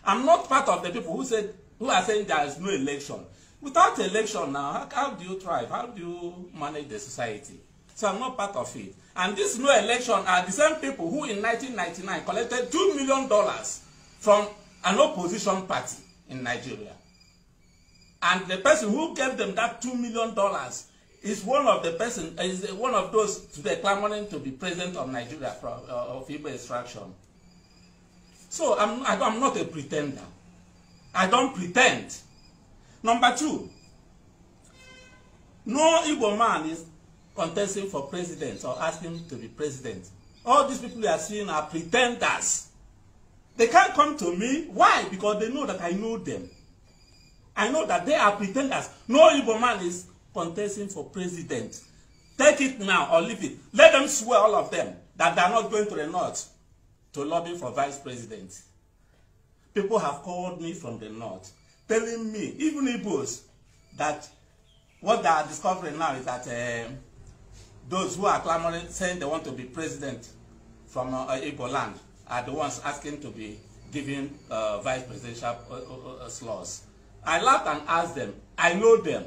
I'm not part of the people who are saying there is no election. Without election now, how do you thrive? How do you manage the society? So I'm not part of it. And this no election are the same people who in 1999 collected $2 million from an opposition party in Nigeria. And the person who gave them that $2 million is one of those today clamoring to be president of Nigeria of Igbo extraction. So I'm not a pretender. I don't pretend. Number two, no Igbo man is contesting for president or asking to be president. All these people you are seeing are pretenders. They can't come to me. Why? Because they know that I know them. I know that they are pretenders. No Igbo man is contesting for president. Take it now or leave it. Let them swear, all of them, that they are not going to the north to lobby for vice president. People have called me from the north, telling me, even Igbos, that what they are discovering now is that those who are clamoring, saying they want to be president from Igbo land, are the ones asking to be given vice presidential slots. I laughed and asked them, I know them.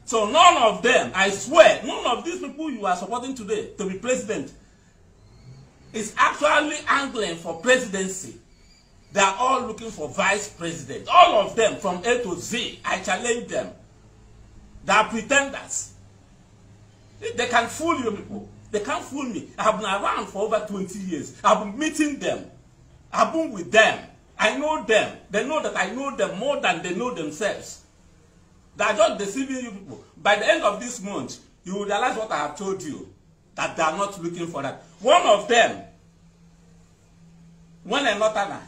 So none of them, I swear, none of these people you are supporting today to be president is actually angling for presidency. They are all looking for vice president. All of them from A to Z. I challenge them. They are pretenders. They can fool you people. They can't fool me. I have been around for over 20 years. I've been meeting them. I've been with them. I know them. They know that I know them more than they know themselves. They are just deceiving you people. By the end of this month, you will realize what I have told you. That they are not looking for that. One of them, when a Northerner,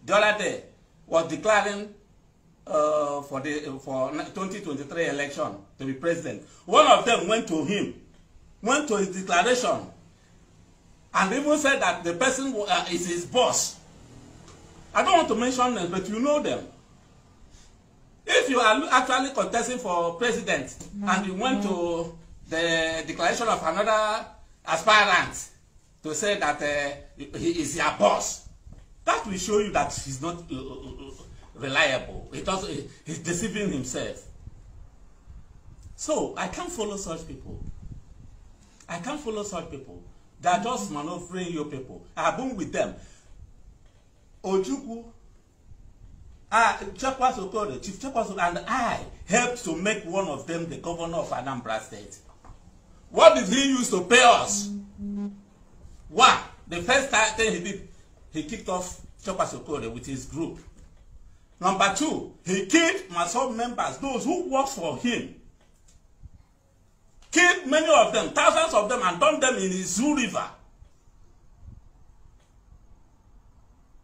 the other day, was declaring for 2023 election to be president. One of them went to him, went to his declaration, and even said that the person is his boss. I don't want to mention them, but you know them. If you are actually contesting for president and you went to the declaration of another aspirant to say that he is your boss, that will show you that he's not reliable. He's deceiving himself. So I can't follow such people. I can't follow such people. They are just maneuvering your people. I have been with them. Ojukwu, Chief Chekwaso, and I helped to make one of them the governor of Anambra State. What did he use to pay us? One, the first thing he did, he kicked off Chekwaso with his group. Number two, he killed my sub-members, those who worked for him. Killed many of them, thousands of them, and dumped them in the Zoo River.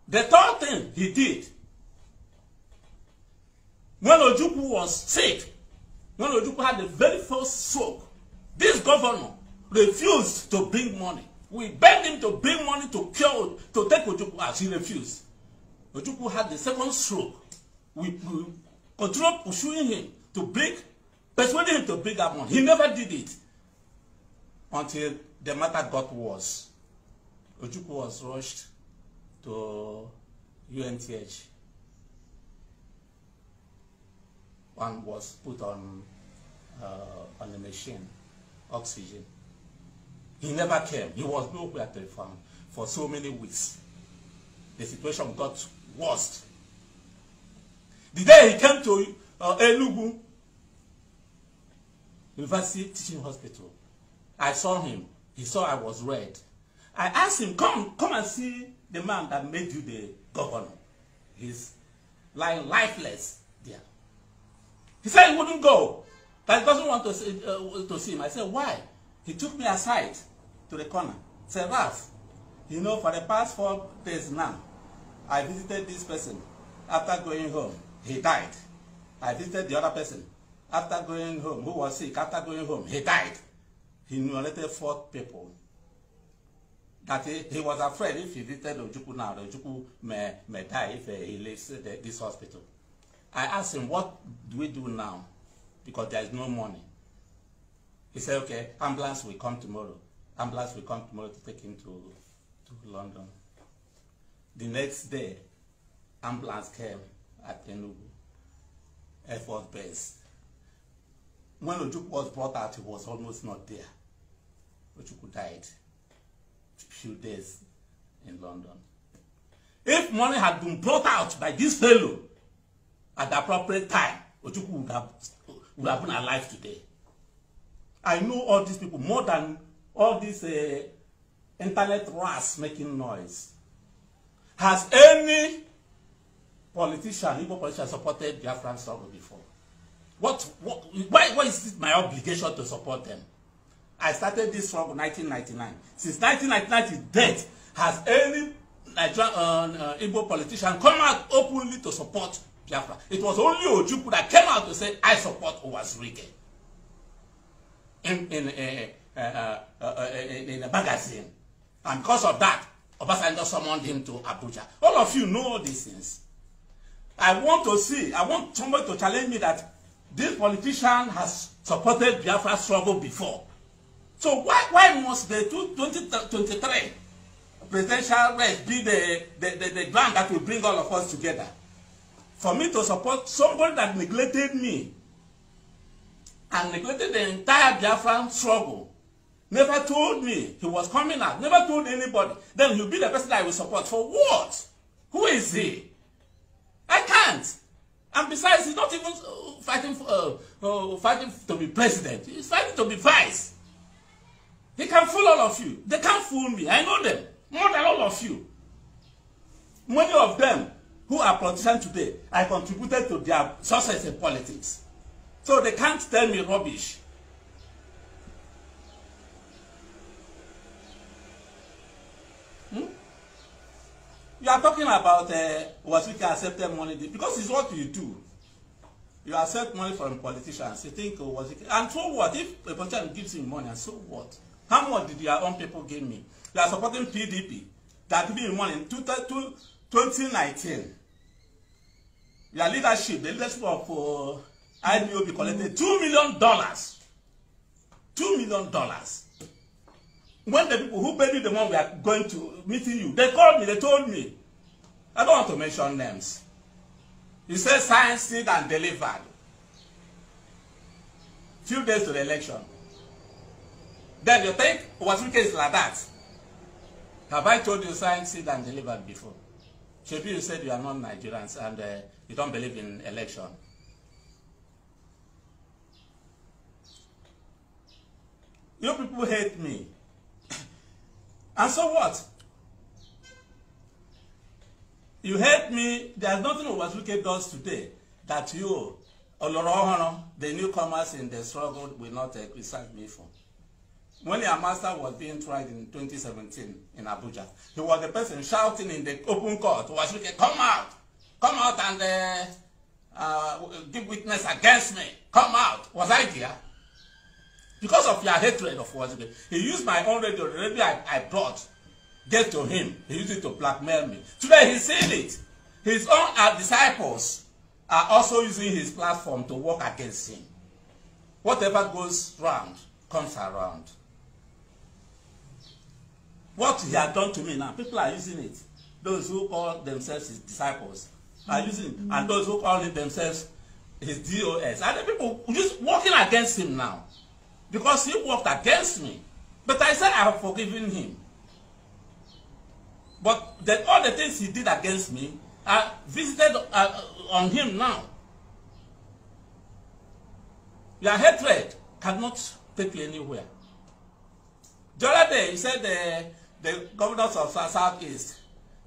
The third thing he did, when Ojukwu was sick, when Ojukwu had the very first stroke, this governor refused to bring money. We begged him to bring money to take Ojukwu out. He refused. Ojukwu had the second stroke. We continued pursuing him persuading him to bring that money. He never did it until the matter got worse. Ojukwu was rushed to UNTH. One was put on a machine, oxygen. He never came. He was nowhere to be found for so many weeks. The situation got worse. The day he came to Enugu University Teaching Hospital, I saw him. He saw I was red. I asked him, come and see the man that made you the governor. He's lying lifeless there. He said he wouldn't go. That he doesn't want to see him. I said, why? He took me aside to the corner. Said, Ralph, you know, for the past 4 days now, I visited this person. After going home, he died. I visited the other person. After going home, who was sick, after going home, he died. He nominated 4 people. That he was afraid if he visited Ojukwu now, Ojukwu may die if he leaves this hospital. I asked him, what do we do now? Because there is no money. He said, okay, ambulance will come tomorrow. Ambulance will come tomorrow to take him to London. The next day, ambulance came at Enugu Air Force Base. When Ojukwu was brought out, he was almost not there. Ojukwu died a few days in London. If money had been brought out by this fellow at the appropriate time, Ojukwu would have been alive today. I know all these people more than all these internet rats making noise. Has any politician, Igbo politician, supported Biafran struggle before? Why is it my obligation to support them? I started this struggle in 1999. Since 1999 to date, has any Igbo politician come out openly to support Biafra? It was only Ojukwu that came out to say, I support Uwazurike in a magazine. And because of that, Obasanjo summoned him to Abuja. All of you know all these things. I want somebody to challenge me that this politician has supported Biafra struggle before. So why must the 2023 presidential race be the ground that will bring all of us together? For me to support somebody that neglected me and neglected the entire Biafran struggle, never told me he was coming out, never told anybody, then he'll be the person that I will support. For what? Who is he? I can't. And besides, he's not even fighting to be president. He's fighting to be vice. He can fool all of you. They can't fool me. I know them more than all of you. Many of them who are politicians today, I contributed to their success in politics. So they can't tell me rubbish. You are talking about Uwazurike accepted money because it's what you do. You accept money from politicians. You think Uwazurike, and so what? If a politician gives you money, and so what? How much did your own people give me? You are supporting PDP that gave you money in 2019. Your leadership, the leadership of IBOB collected $2 million. $2 million. When the people who paid me the money we are going to meeting you, they called me, they told me. I don't want to mention names. You said signed, sealed, and delivered. Few days to the election. Then you think Uwazurike is like that? Have I told you signed, sealed, and delivered before? Maybe you said you are not Nigerians and you don't believe in election. You people hate me. And so what? You hate me. There's nothing Uwazurike does today that you, Olorohono, the newcomers in the struggle, will not criticize me for. When your master was being tried in 2017 in Abuja, he was the person shouting in the open court, Uwazurike, come out and give witness against me. Come out. Was I there? Because of your hatred of Uwazurike, he used my own radio, the radio I brought, get to him. He used it to blackmail me. Today he's saying it. His own disciples are also using his platform to work against him. Whatever goes round comes around. What he had done to me now, people are using it. Those who call themselves his disciples are using it. And those who call themselves his DOS. And the people just working against him now. Because he worked against me. But I said I have forgiven him. But all the things he did against me are visited on him now. Your hatred cannot take you anywhere. The other day, he said the governors of Southeast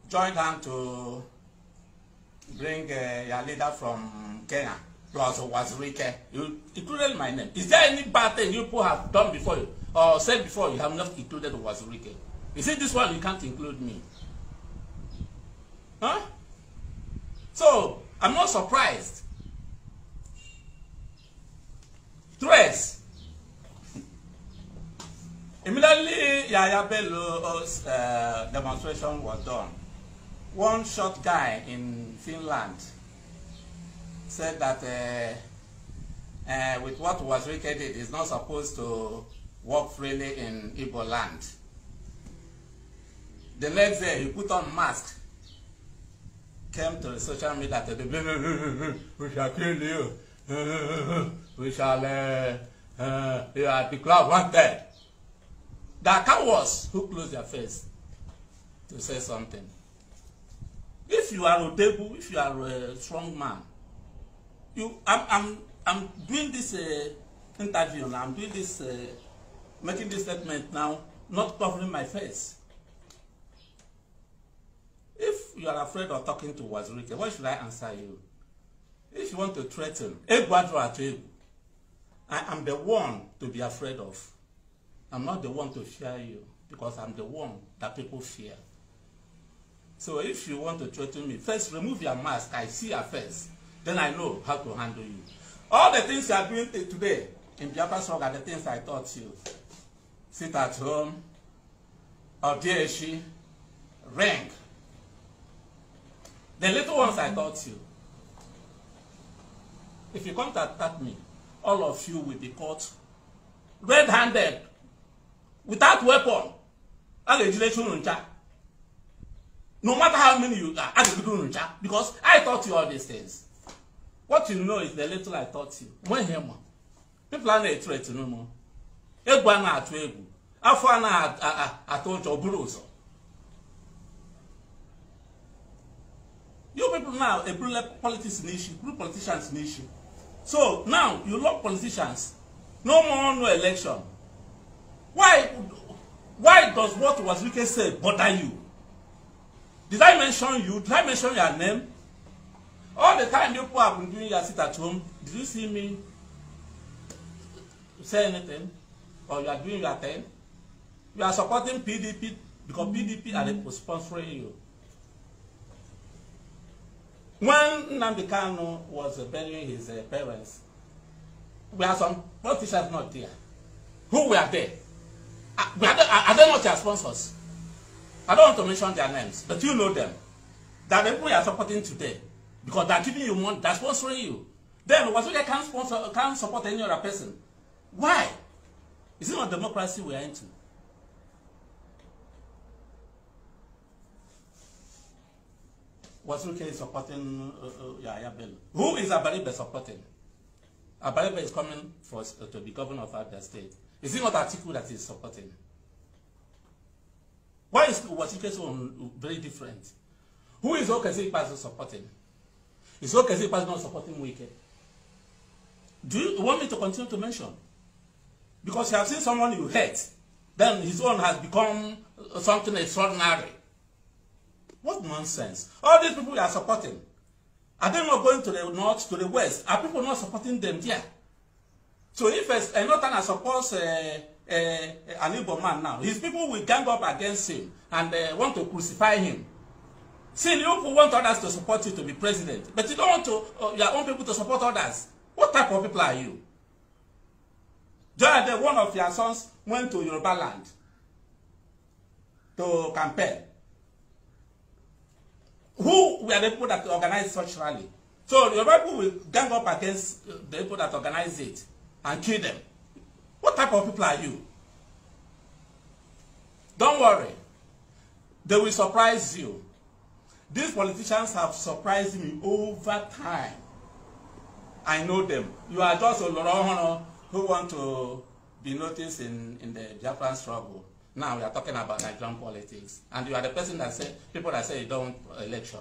joined hands to bring your leader from Kenya, plus Uwazurike. You included my name. Is there any bad thing you people have done before you, or said before you have not included Uwazurike? You see, this one you can't include me. Huh? So, I'm not surprised. Trace. Immediately, Yaya Bello's demonstration was done. One short guy in Finland said that with what Uwazurike did, he's not supposed to walk freely in Igbo land. The next day, he put on mask came to the social media today, we shall kill you, we shall, you are declared wanted. The account was who closed their face to say something. If you are audible, if you are a strong man, I'm doing this interview now. I'm doing this, making this statement now, not covering my face. If you are afraid of talking to Uwazurike, what should I answer you? If you want to threaten, I am the one to be afraid of. I'm not the one to fear you, because I'm the one that people fear. So if you want to threaten me, first remove your mask. I see your face. Then I know how to handle you. All the things you are doing today in Biafra struggle are the things I taught you. Sit at home, Odieshi, ring. The little ones I taught you. If you come to attack me, all of you will be caught red-handed, without weapon. No matter how many you are, because I taught you all these things. What you know is the little I taught you. People are not threat no more. You people now, a politicians in issue. So now you love politicians. No more no election. Why does what Uwazurike say bother you? Did I mention you? Did I mention your name? All the time you people have been doing your sit at home, did you see me say anything? Or you are doing your thing? You are supporting PDP because PDP are sponsoring you. When Nnamdi Kanu was burying his parents, we had some politicians not there. Who were there? Are they not your sponsors? I don't want to mention their names, but you know them. That the people you are supporting today, because they are giving you money, they are sponsoring you. Then Uwazurike can't support any other person. Why? Is it not democracy we are into? Uwazurike is supporting Yahya Bello. Who is Abaribe supporting? Abaribe is coming to be governor of Advert state. Is it not Atiku that is supporting? Why is Uwazurike so very different? Who is Okezi Ikpeazu supporting? Is Okezi Ikpeazu not supporting Wike? Do you want me to continue to mention? Because you have seen someone you hate, then his own has become something extraordinary. What nonsense. All these people you are supporting, are they not going to the north, to the west? Are people not supporting them there? So if a northerner supports an Igbo man now, his people will gang up against him and want to crucify him. See, you people want others to support you to be president, but you don't want to, your own people to support others. What type of people are you? Just one of your sons went to Yoruba land to campaign. Who were the people that organized such rally? So your people will gang up against the people that organize it and kill them. What type of people are you? Don't worry. They will surprise you. These politicians have surprised me over time. I know them. You are just a Lorohono who want to be noticed in the Biafran struggle. Now we are talking about Nigerian politics. And you are the person that say, people that say you don't want election.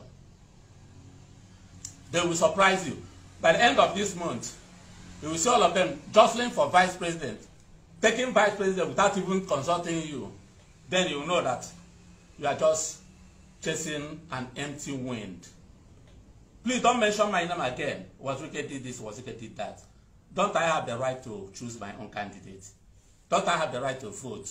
They will surprise you. By the end of this month, you will see all of them jostling for vice president, taking vice president without even consulting you. Then you will know that you are just chasing an empty wind. Please don't mention my name again. Uwazurike did this, Uwazurike did that. Don't I have the right to choose my own candidate? Don't I have the right to vote?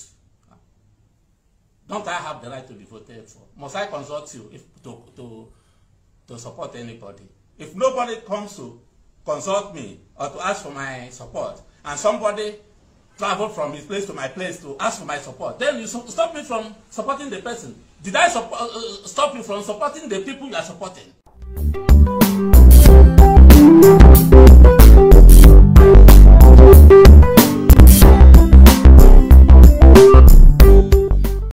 Don't I have the right to be voted for? Must I consult you to support anybody? If nobody comes to consult me or to ask for my support, and somebody traveled from his place to my place to ask for my support, then you stop me from supporting the person. Did I stop you from supporting the people you are supporting?